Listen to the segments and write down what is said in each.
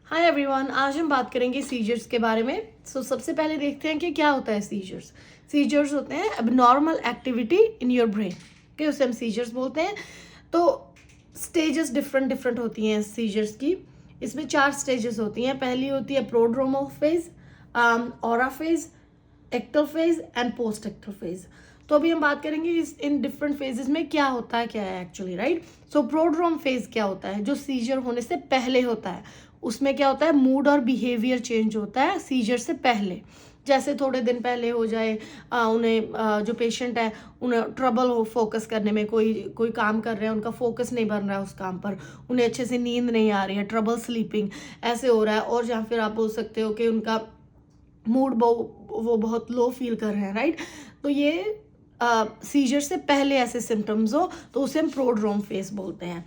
Hi everyone, आज हम बात करेंगे सीजर्स के बारे में। सबसे पहले देखते हैं कि क्या होता है सीजर्स। सीजर्स होते हैं abnormal activity in your brain के, उसे हम सीजर्स बोलते हैं। तो स्टेजेस डिफरेंट डिफरेंट होती हैं सीजर्स की। इसमें 4 स्टेजेस होती हैं। पहली होती है prodromal phase, aura phase, ictal phase and post ictal phase. तो अभी हम बात करेंगे इन डिफरेंट फेजेस में क्या होता है, क्या है एक्चुअली, राइट। सो प्रोड्रोम फेज क्या होता है, जो सीजर होने से पहले होता है। उसमें क्या होता है, मूड और बिहेवियर चेंज होता है सीजर से पहले। जैसे थोड़े दिन पहले हो जाए उन्हें जो पेशेंट है उन्हें ट्रबल हो फोकस करने में, कोई कोई काम कर रहे हैं, उनका फोकस नहीं बन रहा है उस काम पर, उन्हें अच्छे से नींद नहीं आ रही है, ट्रबल स्लीपिंग ऐसे हो रहा है। और या फिर आप बोल सकते हो कि उनका मूड वो बहुत लो फील कर रहे हैं, राइट। तो ये सीजर से पहले ऐसे सिम्टम्स हो तो उसे हम प्रोड्रोम फेज बोलते हैं।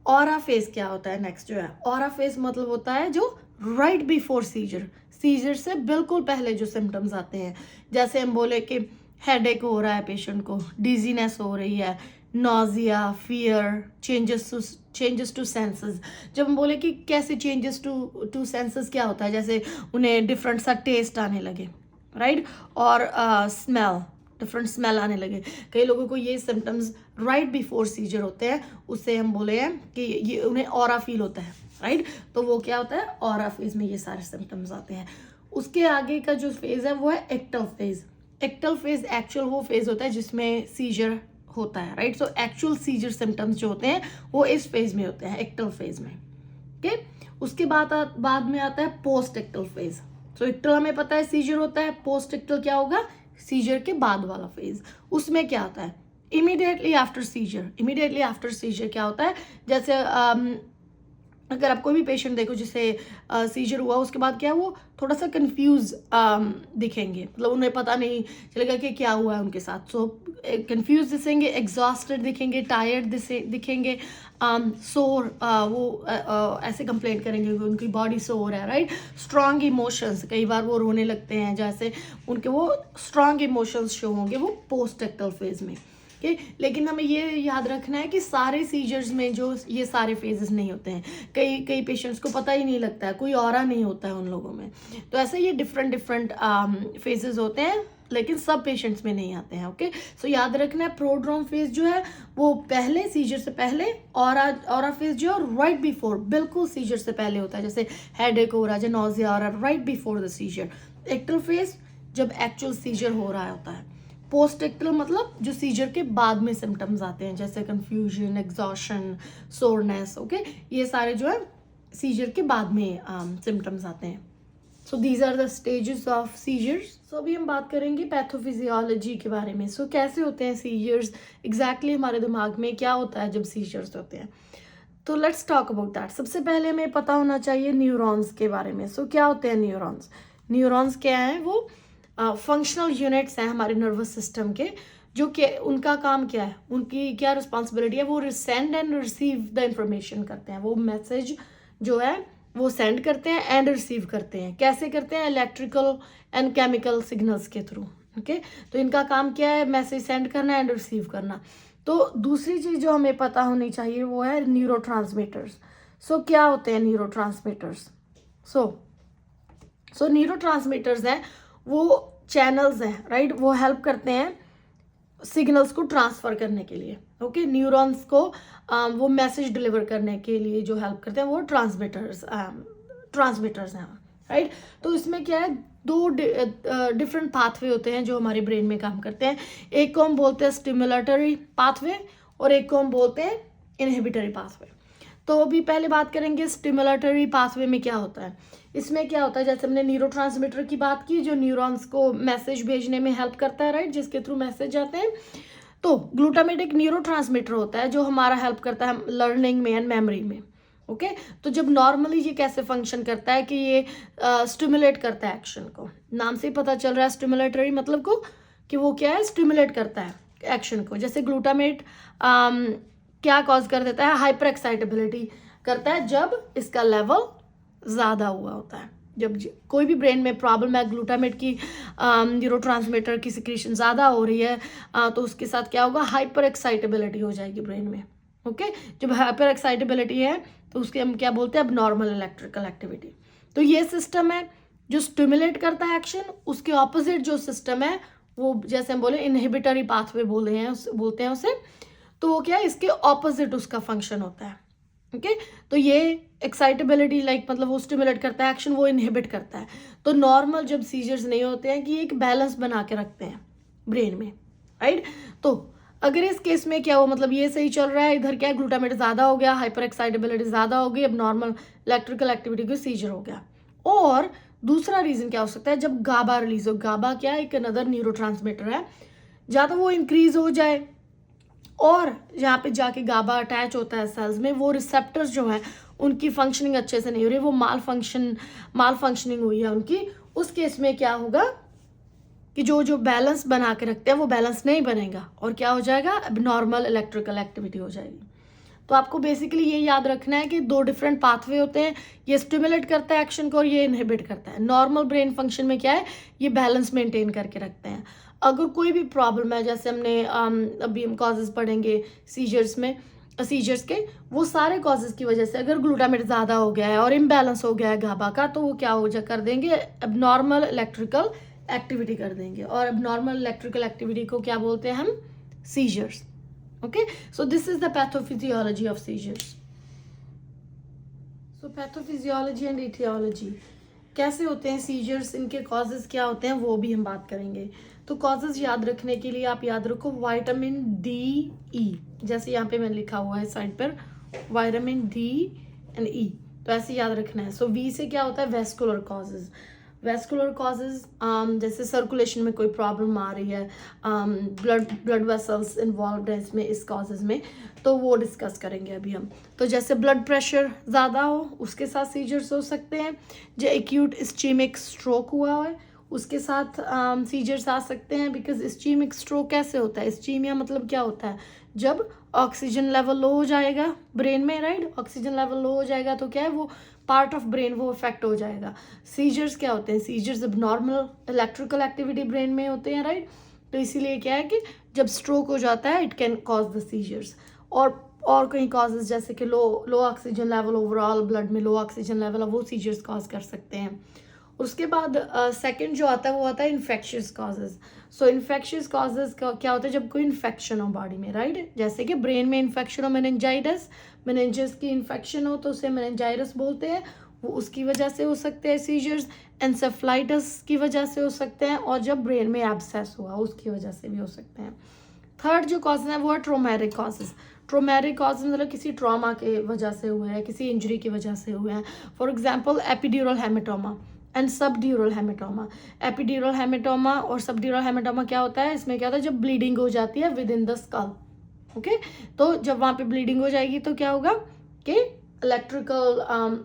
ऑरा फेज क्या होता है नेक्स्ट जो है, ऑरा फेज मतलब होता है जो राइट बिफोर सीजर, सीजर से बिल्कुल पहले जो सिम्टम्स आते हैं। जैसे हम बोले कि हेडेक हो रहा है पेशेंट को, डिजीनेस हो रही है, nausea, fear, changes to senses. जब हम बोले कि कैसे चेंजेस टू सेंसेस क्या होता है, जैसे उन्हें डिफरेंट सा टेस्ट आने लगे, राइट, और स्मेल, डिफरेंट स्मेल आने लगे। कई लोगों को ये सिम्टम्स राइट बिफोर सीजर होते हैं, उससे हम बोले हैं कि ये उन्हें ऑरा फील होता है, राइट। तो वो क्या होता है, ऑरा फेज में ये सारे सिम्टम्स आते हैं। उसके आगे का जो फेज है वो है ictal phase. Ictal phase actual वो फेज होता है जिसमें सीजर होता है, right. So actual seizure symptoms जो होते हैं वो इस फेज में होते हैं, एक्टल फेज में। ओके, उसके बाद में आता है पोस्ट एक्टल फेज। सो एक्टल हमें पता है सीजर होता है, पोस्ट एक्टल क्या होगा, सीजर के बाद वाला फेज। उसमें क्या होता है, immediately after seizure. Immediately after seizure क्या होता है, जैसे अगर आप कोई भी पेशेंट देखो जिसे सीजर हुआ, उसके बाद क्या है, वो थोड़ा सा कंफ्यूज दिखेंगे, मतलब उन्हें पता नहीं चलेगा कि क्या हुआ है उनके साथ। सो कंफ्यूज दिखेंगे, एग्जॉस्टेड दिखेंगे, टायर्ड दिखेंगे, सोर, वो ऐसे कंप्लेंट करेंगे कि उनकी बॉडी सोर है, राइट। स्ट्रॉन्ग इमोशंस, कई बार वो रोने लगते हैं, जैसे उनके वो स्ट्रॉन्ग इमोशंस शो होंगे वो पोस्ट एक्टल फेज में। लेकिन हमें ये याद रखना है कि सारे सीजर्स में जो ये सारे फेजेस नहीं होते हैं। कई पेशेंट्स को पता ही नहीं लगता है, कोई ऑरा नहीं होता है उन लोगों में। तो ऐसे ये डिफरेंट फेजेस होते हैं, लेकिन सब पेशेंट्स में नहीं आते हैं। ओके, सो याद रखना है प्रोड्रोम फेज जो है वो पहले, सीजर से पहले। ऑरा फेज जो है राइट बिफोर, बिल्कुल सीजर से पहले होता है। जैसे हेडेक हो रहा है, नॉजिया आ रहा है, right before the seizure. Ictal phase जब एक्चुअल सीजर हो रहा होता है। पोस्ट एक्टल मतलब जो सीजर के बाद में सिम्टम्स आते हैं, जैसे कंफ्यूजन, एग्जॉशन, सोरनेस। ओके, ये सारे जो है सीजर के बाद में सिम्टम्स आते हैं। So these are the stages of seizures. सो अभी हम बात करेंगे पैथोफिजियोलॉजी के बारे में। सो कैसे होते हैं सीजर्स, एग्जैक्टली हमारे दिमाग में क्या होता है जब सीजर्स होते हैं। तो लेट्स टॉक अबाउट दैट। सबसे पहले हमें पता होना चाहिए न्यूरॉन्स के बारे में। सो क्या होते हैं न्यूरॉन्स, न्यूरॉन्स क्या है, वो फंक्शनल यूनिट्स हैं हमारे नर्वस सिस्टम के, जो कि उनका काम क्या है, उनकी क्या रिस्पॉन्सिबिलिटी है, वो send and receive the information करते हैं। वो मैसेज जो है वो सेंड करते हैं एंड रिसीव करते हैं। कैसे करते हैं, इलेक्ट्रिकल एंड केमिकल सिग्नल्स के थ्रू। ओके, तो इनका काम क्या है, मैसेज सेंड करना एंड रिसीव करना। तो दूसरी चीज़ जो हमें पता होनी चाहिए वो है न्यूरोट्रांसमीटर्स। सो क्या होते हैं न्यूरोट्रांसमीटर्स, सो न्यूरोट्रांसमीटर्स हैं वो चैनल्स हैं, राइट, वो हेल्प करते हैं सिग्नल्स को ट्रांसफर करने के लिए। ओके, न्यूरॉन्स को वो मैसेज डिलीवर करने के लिए जो हेल्प करते हैं वो ट्रांसमीटर्स हैं, राइट। तो इसमें क्या है, 2 डिफरेंट पाथवे होते हैं जो हमारे ब्रेन में काम करते हैं। एक को हम बोलते हैं स्टिमुलेटरी पाथवे और एक को हम बोलते हैं इनहिबिटरी पाथवे। तो अभी पहले बात करेंगे स्टिमुलेटरी पाथवे में क्या होता है। इसमें क्या होता है, जैसे हमने न्यूरोट्रांसमीटर की बात की जो न्यूरॉन्स को मैसेज भेजने में हेल्प करता है, राइट, जिसके थ्रू मैसेज आते हैं। तो ग्लूटामेट एक न्यूरोट्रांसमीटर होता है जो हमारा हेल्प करता है लर्निंग में एंड मेमोरी में। ओके, तो जब नॉर्मली ये कैसे फंक्शन करता है कि ये स्टिमुलेट करता है एक्शन को, नाम से ही पता चल रहा है स्टिमुलेटरी मतलब को कि वो क्या है, स्टिमुलेट करता है एक्शन को। जैसे ग्लूटामेट क्या कॉज कर देता है, हाइपर एक्साइटेबिलिटी करता है जब इसका लेवल ज़्यादा हुआ होता है। जब कोई भी ब्रेन में प्रॉब्लम है, ग्लूटामेट की न्यूरोट्रांसमीटर की सिक्रीशन ज़्यादा हो रही है, तो उसके साथ क्या होगा, हाइपर एक्साइटेबिलिटी हो जाएगी ब्रेन में। ओके। जब हाइपर एक्साइटेबिलिटी है तो उसके हम क्या बोलते हैं, अब नॉर्मल इलेक्ट्रिकल एक्टिविटी। तो ये सिस्टम है जो स्टिमुलेट करता है एक्शन। उसके ऑपोजिट जो सिस्टम है वो जैसे हम बोले इनहिबिटरी पाथवे बोलते हैं उसे। तो वो क्या है, इसके ऑपोजिट उसका फंक्शन होता है। ओके तो ये एक्साइटेबिलिटी मतलब वो स्टिमुलेट करता है एक्शन, वो इनहिबिट करता है। तो नॉर्मल जब सीजर्स नहीं होते हैं कि एक बैलेंस बना के रखते हैं ब्रेन में, राइट। तो अगर इस केस में क्या हो, ये सही चल रहा है, इधर क्या है, ग्लूटामेट ज़्यादा हो गया, हाइपर एक्साइटेबिलिटी ज़्यादा हो गई, अब नॉर्मल इलेक्ट्रिकल एक्टिविटी को सीजर हो गया। और दूसरा रीज़न क्या हो सकता है, जब गाबा रिलीज हो। गाबा क्या है, एक अनदर न्यूरोट्रांसमीटर है, या तो वो इंक्रीज हो जाए और जहाँ पे जाके गाबा अटैच होता है सेल्स में, वो रिसेप्टर्स जो हैं उनकी फंक्शनिंग अच्छे से नहीं हो रही, वो माल फंक्शनिंग हुई है उनकी। उस केस में क्या होगा कि जो बैलेंस बना के रखते हैं वो बैलेंस नहीं बनेगा और क्या हो जाएगा, अब नॉर्मल इलेक्ट्रिकल एक्टिविटी हो जाएगी। तो आपको बेसिकली ये याद रखना है कि दो डिफरेंट पाथवे होते हैं, ये स्टिमुलेट करता है एक्शन को और ये इनहिबिट करता है। नॉर्मल ब्रेन फंक्शन में क्या है, ये बैलेंस मेंटेन करके रखते हैं। अगर कोई भी प्रॉब्लम है, जैसे हमने अभी हम कॉजेज पढ़ेंगे सीजर्स के, वो सारे कॉजेज की वजह से अगर ग्लूटामेट ज़्यादा हो गया है और इम्बैलेंस हो गया है गाबा का, तो वो क्या हो जा कर देंगे, अब नॉर्मल इलेक्ट्रिकल एक्टिविटी कर देंगे। और अब नॉर्मल इलेक्ट्रिकल एक्टिविटी को क्या बोलते हैं हम, seizures. Okay, so this is the pathophysiology of seizures. So pathophysiology and etiology, कैसे होते हैं सीजर्स, इनके कॉजेज क्या होते हैं, वो भी हम बात करेंगे। तो कॉजेज याद रखने के लिए आप याद रखो विटामिन डी ई, जैसे यहाँ पे मैंने लिखा हुआ है साइड पर विटामिन डी एंड ई, तो ऐसे याद रखना है। सो वी से क्या होता है, वेस्कुलर कॉजेज। वेस्कुलर कॉजेज जैसे सर्कुलेशन में कोई प्रॉब्लम आ रही है, ब्लड वेसल्स इन्वॉल्व है इसमें, इस कॉजेज में, तो वो डिस्कस करेंगे अभी हम। तो जैसे ब्लड प्रेशर ज़्यादा हो उसके साथ सीजर्स हो सकते हैं। जो एक्यूट इस्चीमिक स्ट्रोक हुआ है उसके साथ सीजर्स आ सकते हैं। बिकॉज इस्चीमिक स्ट्रोक कैसे होता है, इस्चीमिया मतलब क्या होता है, जब ऑक्सीजन लेवल लो हो जाएगा ब्रेन में, राइट, ऑक्सीजन लेवल लो हो जाएगा तो क्या है, वो पार्ट ऑफ ब्रेन वो इफेक्ट हो जाएगा। सीजर्स क्या होते हैं, सीजर्स अब नॉर्मल इलेक्ट्रिकल एक्टिविटी ब्रेन में होते हैं, राइट। तो इसीलिए क्या है कि जब स्ट्रोक हो जाता है it can cause the seizures. और कई कॉजेज जैसे कि low oxygen level, overall blood में लो ऑक्सीजन लेवल, वो सीजर्स कॉज कर सकते हैं। उसके बाद सेकंड जो आता है वो आता है इन्फेक्शियस कॉजेज। सो इन्फेक्शियस कॉजेज क्या होता है, जब कोई इन्फेक्शन हो बॉडी में, राइट, जैसे कि ब्रेन में इन्फेक्शन हो, मेनिंजाइटिस की इन्फेक्शन हो तो उसे मेनिंजाइटिस बोलते हैं, वो उसकी वजह से हो सकते हैं सीजर्स। एंसेफ्लाइटिस की वजह से हो सकते हैं, और जब ब्रेन में एब्सेस हुआ उसकी वजह से भी हो सकते हैं। थर्ड जो कॉजेज है वो है ट्रोमेटिक कॉजेज। ट्रोमेटिक कॉजेज मतलब किसी ट्रॉमा के वजह से हुए हैं, किसी इंजरी की वजह से हुए हैं। For example epidural haematoma and subdural haematoma. Epidural haematoma और सबड्यूरल हेमेटोमा क्या होता है, इसमें क्या होता है, जब ब्लीडिंग हो जाती है with in the skull. Okay, तो जब वहाँ पे ब्लीडिंग हो जाएगी तो क्या होगा कि इलेक्ट्रिकल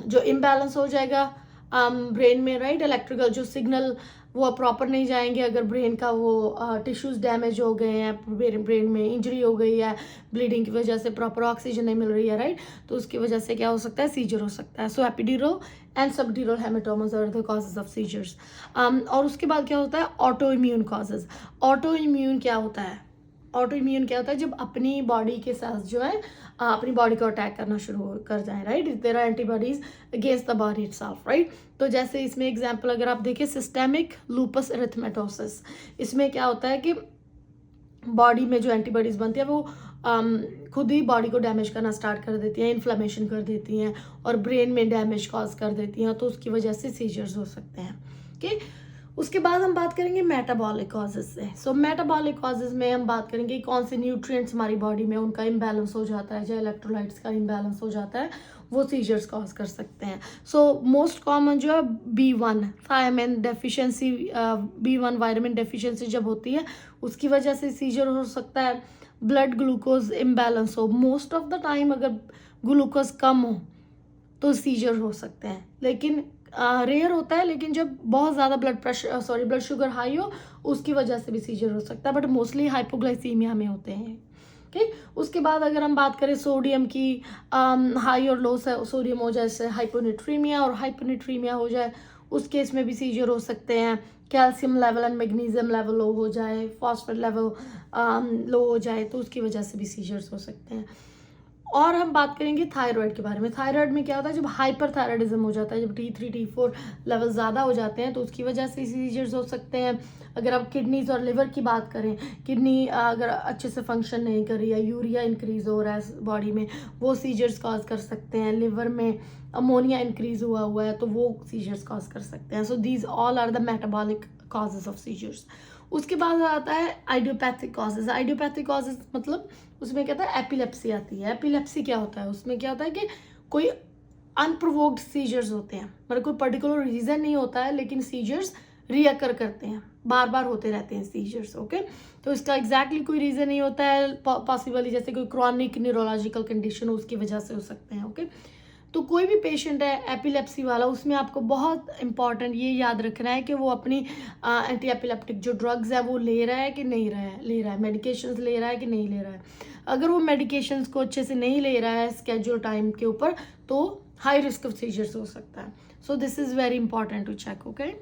जो इम्बैलेंस हो जाएगा ब्रेन में, राइट। इलेक्ट्रिकल जो सिग्नल वो प्रॉपर नहीं जाएंगे, अगर ब्रेन का वो टिश्यूज डैमेज हो गए हैं, ब्रेन में इंजरी हो गई है, ब्लीडिंग की वजह से प्रॉपर ऑक्सीजन नहीं मिल रही है, राइट, तो उसकी वजह से क्या हो सकता है, सीजर हो सकता है। So epidural and subdural hematomas are the causes of seizures. और उसके बाद क्या होता है, autoimmune causes. Autoimmune क्या होता है, ऑटो इम्यून क्या होता है, जब अपनी बॉडी के सेल्स जो है अपनी बॉडी को अटैक करना शुरू कर जाए, right, there are antibodies against the body itself, right. तो जैसे इसमें एग्जांपल अगर आप देखें सिस्टेमिक लूपस एरिथमेटोसिस, इसमें क्या होता है कि बॉडी में जो एंटीबॉडीज बनती है वो खुद ही बॉडी को डैमेज करना स्टार्ट कर देती हैं, इन्फ्लेमेशन कर देती हैं और ब्रेन में डैमेज कॉज कर देती हैं, तो उसकी वजह से सीजर्स हो सकते हैं। ओके, उसके बाद हम बात करेंगे मेटाबॉलिक कॉजेज से। सो मेटाबॉलिक कॉजेज में हम बात करेंगे कौन से न्यूट्रिएंट्स हमारी बॉडी में उनका इम्बैलेंस हो जाता है, या इलेक्ट्रोलाइट्स का इम्बैलेंस हो जाता है, वो सीजर्स कॉज कर सकते हैं। सो मोस्ट कॉमन जो है B1 thiamine deficiency, B1 vitamin deficiency जब होती है उसकी वजह से सीजर हो सकता है। ब्लड ग्लूकोज इम्बैलेंस हो, मोस्ट ऑफ द टाइम अगर ग्लूकोज कम हो तो सीजर हो सकते हैं, लेकिन रेयर होता है, लेकिन जब बहुत ज़्यादा ब्लड शुगर हाई हो उसकी वजह से भी सीजर हो सकता है, बट मोस्टली हाइपोग्लाइसीमिया में होते हैं। ओके, उसके बाद अगर हम बात करें सोडियम की, हाई और लो सोडियम हो जाए से हाइपोनेट्रीमिया, और हाइपोनेट्रीमिया हो जाए उस केस में भी सीजर हो सकते हैं। Calcium level and magnesium level low हो जाए, फॉस्फेट लेवल लो हो जाए, तो उसकी वजह से भी सीजर्स हो सकते हैं। और हम बात करेंगे थायराइड के बारे में। थायराइड में क्या होता है, जब हाइपर थायराइडिज्म हो जाता है, जब T3 T4 लेवल ज़्यादा हो जाते हैं, तो उसकी वजह से सीजर्स हो सकते हैं। अगर आप किडनीज और लिवर की बात करें, किडनी अगर अच्छे से फंक्शन नहीं कर रही है, यूरिया इंक्रीज हो रहा है बॉडी में, वो सीजर्स कॉज कर सकते हैं। लिवर में अमोनिया इंक्रीज हुआ है, तो वो सीजर्स कॉज कर सकते हैं। So these all are the metabolic causes of seizures. उसके बाद आता है आइडियोपैथिक कॉजेज। आइडियोपैथिक कॉजेज मतलब उसमें क्या होता है, एपिलेप्सी आती है। एपिलेप्सी क्या होता है, उसमें क्या होता है कि कोई अनप्रोवोक्ड सीजर्स होते हैं, मतलब कोई पर्टिकुलर रीज़न नहीं होता है, लेकिन सीजर्स रिअकर करते हैं, बार बार होते रहते हैं सीजर्स। ओके, तो इसका एग्जैक्टली कोई रीज़न नहीं होता है, पॉसिबली जैसे कोई क्रॉनिक न्यूरोलॉजिकल कंडीशन हो उसकी वजह से हो सकते हैं। ओके, तो कोई भी पेशेंट है एपिलेप्सी वाला, उसमें आपको बहुत इंपॉर्टेंट ये याद रखना है कि वो अपनी एंटी एपिलेप्टिक जो ड्रग्स है वो ले रहा है कि नहीं ले रहा है, मेडिकेशंस ले रहा है कि नहीं ले रहा है। अगर वो मेडिकेशंस को अच्छे से नहीं ले रहा है स्केड्यूल टाइम के ऊपर, तो हाई रिस्क ऑफ सीजर्स हो सकता है। So this is very important to check. Okay,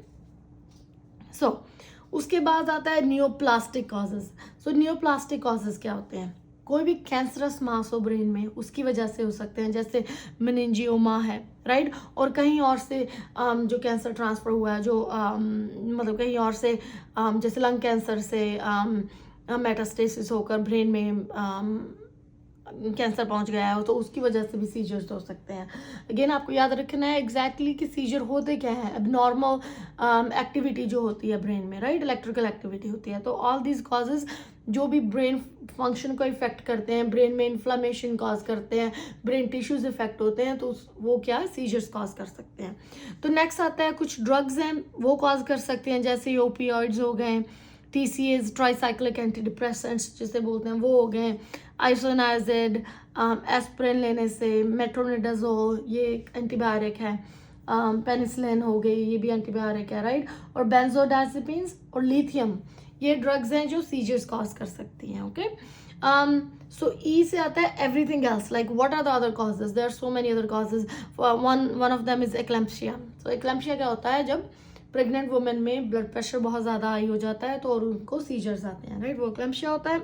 so उसके बाद आता है neoplastic causes. So neoplastic causes क्या होते हैं, कोई भी कैंसरस मास हो ब्रेन में, उसकी वजह से हो सकते हैं, जैसे मेनिंजियोमा है, राइट, और कहीं और से जो कैंसर ट्रांसफ़र हुआ है, जो मतलब कहीं और से जैसे लंग कैंसर से मेटास्टेसिस होकर ब्रेन में कैंसर पहुंच गया है, तो उसकी वजह से भी सीजर्स हो सकते हैं। अगेन आपको याद रखना है एग्जैक्टली कि सीजर होते क्या है, अब नॉर्मल एक्टिविटी जो होती है ब्रेन में, राइट, इलेक्ट्रिकल एक्टिविटी होती है। तो ऑल दीज कॉजेज जो भी ब्रेन फंक्शन को इफेक्ट करते हैं, ब्रेन में इन्फ्लामेशन कॉज करते हैं, ब्रेन टिश्यूज इफेक्ट होते हैं, तो वो क्या है, सीजर्स कॉज कर सकते हैं। तो नेक्स्ट आता है कुछ ड्रग्स हैं वो कॉज कर सकते हैं, जैसे ओपियोइड्स हो गए, TCAs ट्राईसाइक्लिक एंटी डिप्रेसेंट्स जिसे बोलते हैं वो हो गए, आइसोनाइजिड, एस्प्रिन लेने से, मेट्रोनिडाजोल ये एक एंटीबायोटिक है, पेनिसिलिन हो गई ये भी एंटीबायोटिक है, राइट, और बेंजोडाइजेपिन्स और लिथियम ये ड्रग्स हैं जो सीजर्स कॉज कर सकती हैं। ओके, सो ई से आता है everything else, like what are the other causes, there are so many other causes, one of them is eclampsia. So eclampsia क्या होता है, जब प्रेग्नेंट वुमेन में ब्लड प्रेशर बहुत ज़्यादा हाई हो जाता है तो और उनको सीजर्स आते हैं, राइट, वो एक्लैम्प्सिया होता है।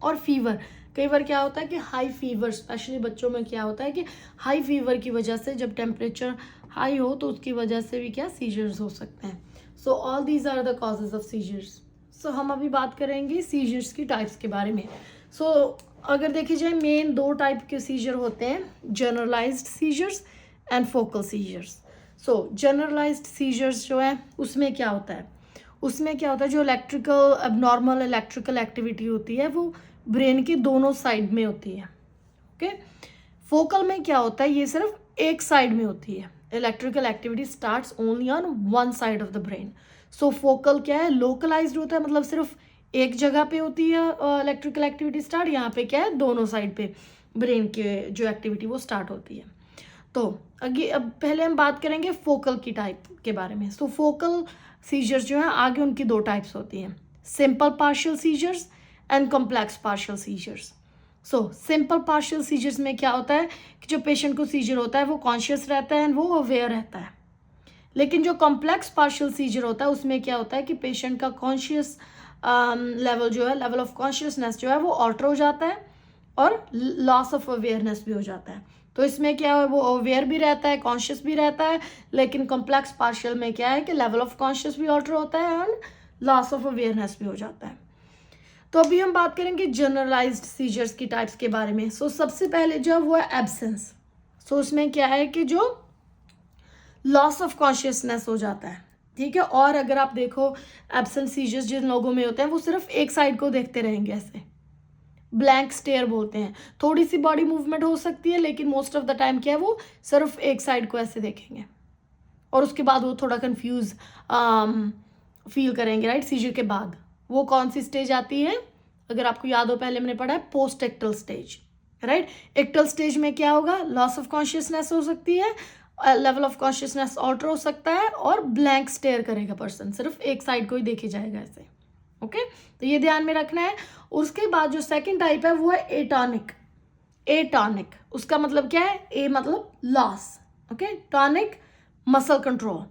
और फीवर, कई बार क्या होता है कि हाई फीवर, स्पेशली बच्चों में क्या होता है कि हाई फीवर की वजह से जब टेम्परेचर हाई हो तो उसकी वजह से भी क्या सीजर्स हो सकते हैं। So all these are the causes of seizures. So हम अभी बात करेंगे सीजर्स की टाइप्स के बारे में। सो अगर देखी जाए मेन दो टाइप के सीजर होते हैं, generalized seizures and focal seizures. So generalized seizures जो है उसमें क्या होता है, उसमें क्या होता है, जो इलेक्ट्रिकल अबनॉर्मल इलेक्ट्रिकल एक्टिविटी होती है वो ब्रेन की दोनों साइड में होती है। ओके, फोकल में क्या होता है, ये सिर्फ एक साइड में होती है, electrical activity starts only on one side of the brain. So focal क्या है, लोकलाइज्ड होता है, मतलब सिर्फ एक जगह पे होती है इलेक्ट्रिकल एक्टिविटी स्टार्ट, यहाँ पे क्या है दोनों साइड पे ब्रेन के जो एक्टिविटी वो स्टार्ट होती है। तो अब पहले हम बात करेंगे फोकल की टाइप के बारे में। सो फोकल सीजर्स जो है आगे उनकी दो टाइप्स होती हैं, simple partial seizures and complex partial seizures. So simple partial seizures में क्या होता है कि जो पेशेंट को सीजर होता है वो कॉन्शियस रहता है एंड वो अवेयर रहता है, लेकिन जो कॉम्प्लेक्स पार्शियल सीजर होता है उसमें क्या होता है कि पेशेंट का कॉन्शियस लेवल जो है, लेवल ऑफ कॉन्शियसनेस जो है वो ऑल्टर हो जाता है और लॉस ऑफ अवेयरनेस भी हो जाता है। तो इसमें क्या है, वो अवेयर भी रहता है, कॉन्शियस भी रहता है, लेकिन कॉम्प्लेक्स पार्शियल में क्या है कि लेवल ऑफ कॉन्शियस भी ऑल्टर होता है एंड लॉस ऑफ अवेयरनेस भी हो जाता है। तो अभी हम बात करेंगे जनरलाइज्ड सीजर्स की टाइप्स के बारे में। सो सबसे पहले जो है वो है एब्सेंस। सो उसमें क्या है कि जो लॉस ऑफ कॉन्शियसनेस हो जाता है, ठीक है। और अगर आप देखो एब्सेंट सीजर्स जिन लोगों में होते हैं वो सिर्फ एक साइड को देखते रहेंगे, ऐसे ब्लैंक स्टेयर बोलते हैं। थोड़ी सी बॉडी मूवमेंट हो सकती है लेकिन मोस्ट ऑफ द टाइम क्या है वो सिर्फ एक साइड को ऐसे देखेंगे और उसके बाद वो थोड़ा कंफ्यूज फील करेंगे, राइट। सीजर के बाद वो कौन सी स्टेज आती है, अगर आपको याद हो पहले हमने पढ़ा है पोस्ट एक्टल स्टेज, राइट। एक्टल स्टेज में क्या होगा, लॉस ऑफ कॉन्शियसनेस हो सकती है, लेवल ऑफ कॉन्शियसनेस ऑल्टर हो सकता है और ब्लैंक स्टेयर करेगा पर्सन, सिर्फ एक साइड को ही देखे जाएगा ऐसे। ओके, तो ये ध्यान में रखना है। उसके बाद जो सेकंड टाइप है वो है एटॉनिक। एटॉनिक उसका मतलब क्या है, ए मतलब loss, okay, tonic muscle control.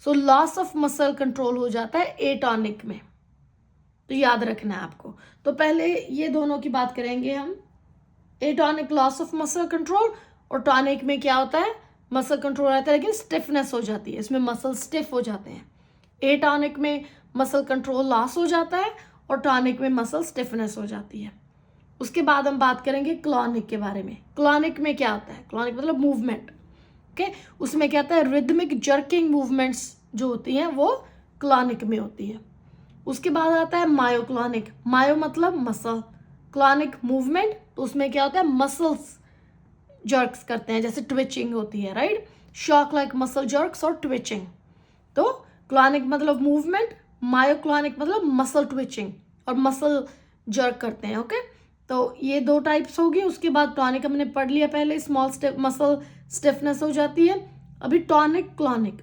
So loss of muscle control हो जाता है एटॉनिक में, तो याद रखना है आपको। तो पहले ये दोनों की बात करेंगे हम, atonic loss of muscle control, और टॉनिक में क्या होता है, मसल कंट्रोल रहता है लेकिन स्टिफनेस हो जाती है, इसमें मसल स्टिफ हो जाते हैं। एटॉनिक में मसल कंट्रोल लॉस हो जाता है और टॉनिक में मसल स्टिफनेस हो जाती है। उसके बाद हम बात करेंगे क्लॉनिक के बारे में। क्लॉनिक में क्या होता है, क्लॉनिक मतलब मूवमेंट, ओके। उसमें क्या होता है, रिदमिक जर्किंग मूवमेंट्स जो होती हैं वो क्लॉनिक में होती है। उसके बाद आता है मायोक्लॉनिक, मायो मतलब मसल, क्लॉनिक मूवमेंट, तो उसमें क्या होता है, मसल्स जर्क्स करते हैं, जैसे ट्विचिंग होती है, right, shock like muscle jerks और ट्विचिंग। तो क्लॉनिक मतलब मूवमेंट, मायोक्लॉनिक मतलब मसल ट्विचिंग और मसल जर्क करते हैं, ओके। तो ये दो टाइप्स होगी। उसके बाद टॉनिक हमने पढ़ लिया पहले, स्मॉल मसल स्टिफनेस हो जाती है। अभी टॉनिक क्लॉनिक,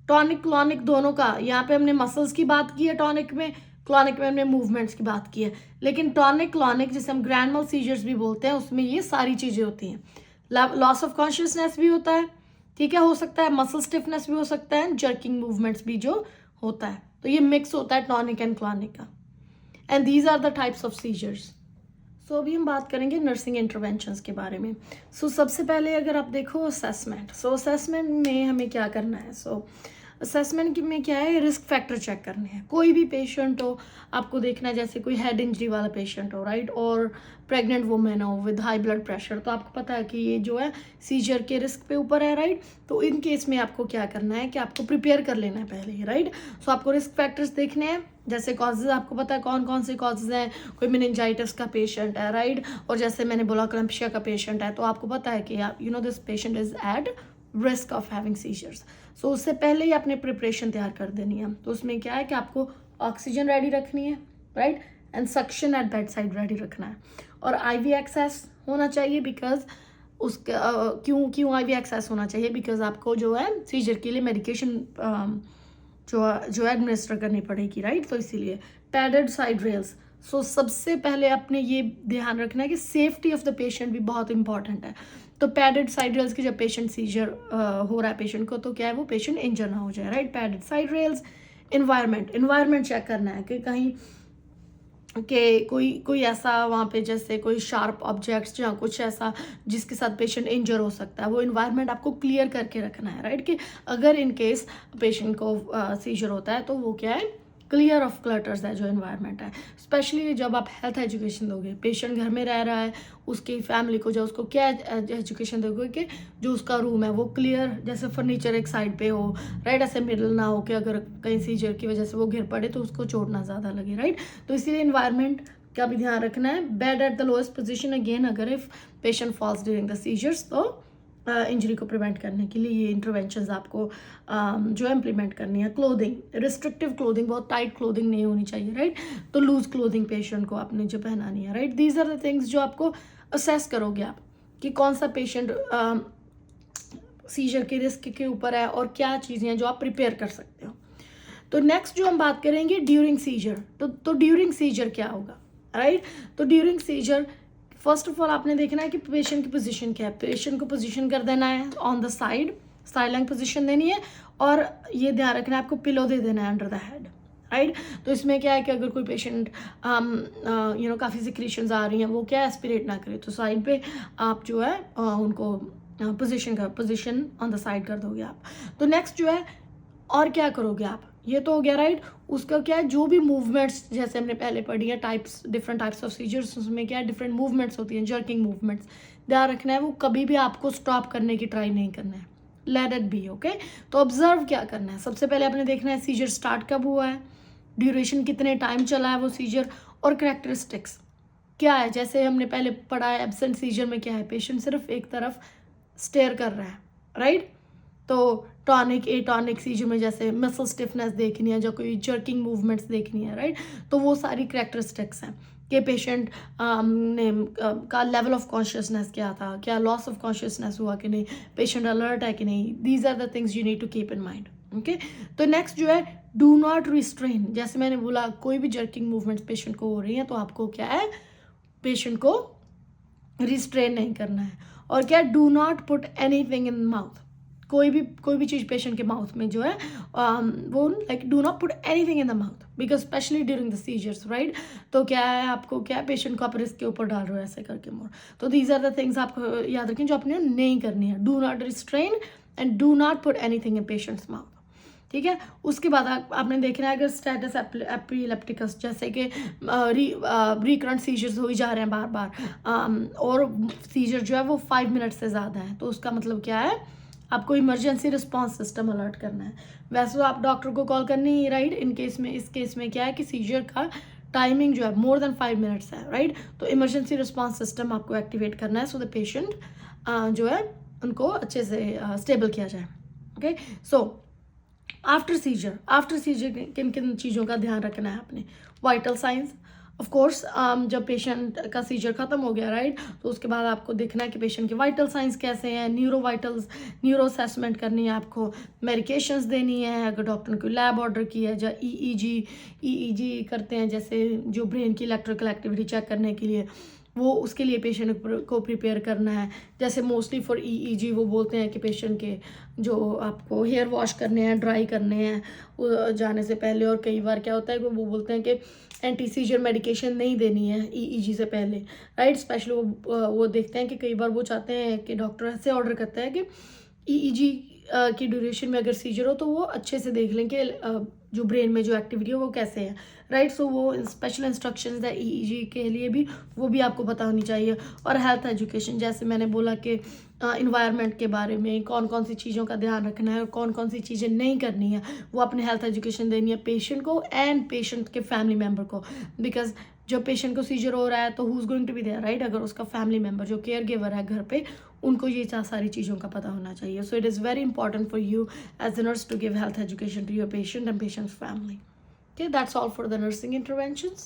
टॉनिक क्लॉनिक दोनों का, यहाँ पे हमने मसल्स की बात की है टॉनिक में, क्लॉनिक में हमने मूवमेंट्स की बात की है। लेकिन टॉनिक क्लॉनिक जिसे हम ग्रैंड mal सीजर्स भी बोलते हैं, उसमें ये सारी चीजें होती हैं। लॉस ऑफ कॉन्शियसनेस भी होता है, ठीक है, हो सकता है मसल स्टिफनेस भी हो सकता है, जर्किंग मूवमेंट्स भी जो होता है। तो ये मिक्स होता है टॉनिक एंड क्लॉनिक का, and these are the types of seizures. सो अभी हम बात करेंगे नर्सिंग इंटरवेंशंस के बारे में। सबसे पहले अगर आप देखो असेसमेंट, असेसमेंट में हमें क्या करना है। असेसमेंट में क्या है, रिस्क फैक्टर चेक करने हैं। कोई भी पेशेंट हो, आपको देखना है, जैसे कोई हेड इंजरी वाला पेशेंट हो, राइट, और प्रेग्नेंट वुमेन हो विद हाई ब्लड प्रेशर, तो आपको पता है कि ये जो है सीजर के रिस्क पे ऊपर है, राइट। तो इन केस में आपको क्या करना है कि आपको प्रिपेयर कर लेना है पहले ही, राइट। सो आपको रिस्क फैक्टर्स देखने हैं, जैसे कॉजेज आपको पता है कौन कौन से कॉजेज हैं। कोई मेनिंजाइटिस का पेशेंट है, राइट, और जैसे मैंने बोला क्लैम्पिया का पेशेंट है, तो आपको पता है कि you know this patient is at risk of having seizures. So उससे पहले ही आपने प्रिपरेशन तैयार कर देनी है। तो उसमें क्या है कि आपको ऑक्सीजन रेडी रखनी है, right, and suction at bed side ready रखना है, और आईवी एक्सेस होना चाहिए, बिकॉज उसका क्यों आईवी एक्सेस होना चाहिए, बिकॉज आपको जो है सीजर के लिए मेडिकेशन जो एडमिनिस्टर करनी पड़ेगी, राइट। तो इसीलिए पैडेड साइड रेल्स। सो सबसे पहले आपने ये ध्यान रखना है कि सेफ्टी ऑफ द पेशेंट भी बहुत इंपॉर्टेंट है। तो पैडेड साइड रेल्स की जब पेशेंट सीजर हो रहा है पेशेंट को, तो क्या है वो पेशेंट इंजर ना हो जाए, right. Padded side rails. Environment check करना है कि कहीं कि कोई ऐसा वहाँ पे जैसे कोई शार्प ऑब्जेक्ट्स या कुछ ऐसा जिसके साथ पेशेंट इंजर हो सकता है, वो इन्वायरमेंट आपको क्लियर करके रखना है, राइट। कि अगर इन केस पेशेंट को सीजर होता है तो वो क्या है, क्लियर ऑफ क्लटर्स है जो इन्वायरमेंट है। स्पेशली जब आप हेल्थ एजुकेशन दोगे, पेशेंट घर में रह रहा है, उसकी फैमिली को जो उसको क्या एजुकेशन दोगे कि जो उसका रूम है वो क्लियर, जैसे फर्नीचर एक साइड पे हो, राइट, ऐसे मिडल ना हो कि अगर कहीं सीजर की वजह से वो गिर पड़े तो उसको चोट ना ज़्यादा लगे, राइट। तो इसीलिए इन्वायरमेंट का भी ध्यान रखना है। Bed at the lowest position, again अगर if patient falls during the seizures, तो इंजरी को प्रिवेंट करने के लिए ये इंटरवेंशंस आपको जो है इम्प्लीमेंट करनी है। क्लोथिंग, रिस्ट्रिक्टिव क्लोथिंग, बहुत टाइट क्लोथिंग नहीं होनी चाहिए, राइट। तो लूज क्लोथिंग पेशेंट को आपने जो पहनानी है, right. These are the things जो आपको असेस करोगे आप कि कौन सा पेशेंट सीजर के रिस्क के ऊपर है और क्या चीज़ें हैं जो आप प्रिपेयर कर सकते हो। तो नेक्स्ट जो हम बात करेंगे ड्यूरिंग सीजर, तो ड्यूरिंग सीजर क्या होगा, राइट। तो during seizure first of all आपने देखना है कि पेशेंट की पोजीशन क्या है। पेशेंट को पोजीशन कर देना है on the side lying position देनी है, और ये ध्यान रखना है आपको पिलो दे देना है अंडर द हेड, राइट। तो इसमें क्या है कि अगर कोई पेशेंट काफ़ी सिक्रीशंस आ रही हैं, वो क्या एस्पिरेट ना करे, तो साइड पे आप जो है उनको पोजीशन ऑन द साइड कर दोगे आप। तो नेक्स्ट जो है और क्या करोगे आप, ये तो हो गया, राइट। उसका क्या है, जो भी मूवमेंट्स जैसे हमने पहले पढ़ी है डिफरेंट टाइप्स ऑफ सीजर्स, उसमें क्या है डिफरेंट मूवमेंट्स होती हैं, जर्किंग मूवमेंट्स, ध्यान रखना है वो कभी भी आपको स्टॉप करने की ट्राई नहीं करना है, लेट इट बी, ओके। तो ऑब्जर्व क्या करना है, सबसे पहले आपने देखना है सीजर स्टार्ट कब हुआ है, ड्यूरेशन कितने टाइम चला है वो सीजर, और कैरेक्टरिस्टिक्स क्या है। जैसे हमने पहले पढ़ा है एब्सेंट सीजर में क्या है, पेशेंट सिर्फ एक तरफ स्टेयर कर रहा है, राइट। तो टॉनिक एटॉनिक सीजर में जैसे मसल स्टिफनेस देखनी है, जो कोई जर्किंग मूवमेंट्स देखनी है, राइट। तो वो सारी कैरेक्टरिस्टिक्स हैं कि पेशेंट ने का लेवल ऑफ कॉन्शियसनेस क्या था, क्या लॉस ऑफ कॉन्शियसनेस हुआ कि नहीं, पेशेंट अलर्ट है कि नहीं। These are the things you need to keep in mind, okay. तो नेक्स्ट जो है डू नॉट रिस्ट्रेन, जैसे मैंने बोला कोई भी जर्किंग मूवमेंट्स पेशेंट को हो रही है तो आपको क्या है पेशेंट को रिस्ट्रेन नहीं करना है। और क्या, do not put anything in mouth, कोई भी चीज़ पेशेंट के माउथ में जो है वो like do not put anything in the mouth because specially during the seizures, right. तो क्या है, आपको क्या है, पेशेंट को आप रिस्क के ऊपर डाल रहे हो ऐसे करके मोर। तो दीज आर द थिंग्स आपको याद रखें जो आपने नहीं करनी है। Do not restrain and do not put anything in patients mouth, ठीक है। उसके बाद आपने देखना है अगर स्टेटस एपिलेप्टिकस जैसे कि रिकरेंट सीजर्स हो ही जा रहे हैं बार बार और सीजर जो है वो 5 मिनट से ज़्यादा है, तो उसका मतलब क्या है, आपको इमरजेंसी रिस्पांस सिस्टम अलर्ट करना है। वैसे तो आप डॉक्टर को कॉल करनी ही, राइट। इस केस में क्या है कि सीजर का टाइमिंग जो है मोर देन 5 मिनट्स है, राइट। तो इमरजेंसी रिस्पांस सिस्टम आपको एक्टिवेट करना है सो द पेशेंट जो है उनको अच्छे से स्टेबल किया जाए, ओके। सो आफ्टर सीजर किन किन चीज़ों का ध्यान रखना है आपने। वाइटल साइंस, ऑफ कोर्स जब पेशेंट का सीजर ख़त्म हो गया, राइट, तो उसके बाद आपको देखना है कि पेशेंट के वाइटल साइंस कैसे हैं। न्यूरो असेसमेंट करनी है आपको, मेडिकेशंस देनी है, अगर डॉक्टर ने कोई लैब ऑर्डर की है, या ईईजी करते हैं जैसे जो ब्रेन की इलेक्ट्रिकल एक्टिविटी चेक करने के लिए, वो उसके लिए पेशेंट को प्रिपेयर करना है। जैसे मोस्टली फॉर ईईजी वो बोलते हैं कि पेशेंट के जो आपको हेयर वॉश करने हैं, ड्राई करने हैं जाने से पहले, और कई बार क्या होता है कि वो बोलते हैं कि एंटी सीजर मेडिकेशन नहीं देनी है ईईजी से पहले, राइट। स्पेशली वो देखते हैं कि कई बार वो चाहते हैं कि डॉक्टर ऐसे ऑर्डर करता है कि ईईजी की ड्यूरेशन में अगर सीजर हो तो वो अच्छे से देख लें कि जो ब्रेन में जो एक्टिविटी है वो कैसे है, राइट। सो वो स्पेशल इंस्ट्रक्शंस है ईईजी के लिए भी, वो भी आपको पता होनी चाहिए। और हेल्थ एजुकेशन, जैसे मैंने बोला कि इन्वायरमेंट के बारे में कौन कौन सी चीज़ों का ध्यान रखना है और कौन कौन सी चीज़ें नहीं करनी है, वो अपने हेल्थ एजुकेशन देनी है पेशेंट को एंड पेशेंट के फैमिली मेम्बर को। बिकॉज जब पेशेंट को सीजर हो रहा है तो who is going to be there, right. अगर उसका फैमिली मेम्बर जो केयर गिवर है घर पे, उनको ये सारी चीज़ों का पता होना चाहिए। So it is very important for you as a nurse to give health education to your patient and patient's family. Okay, that's all for the nursing interventions.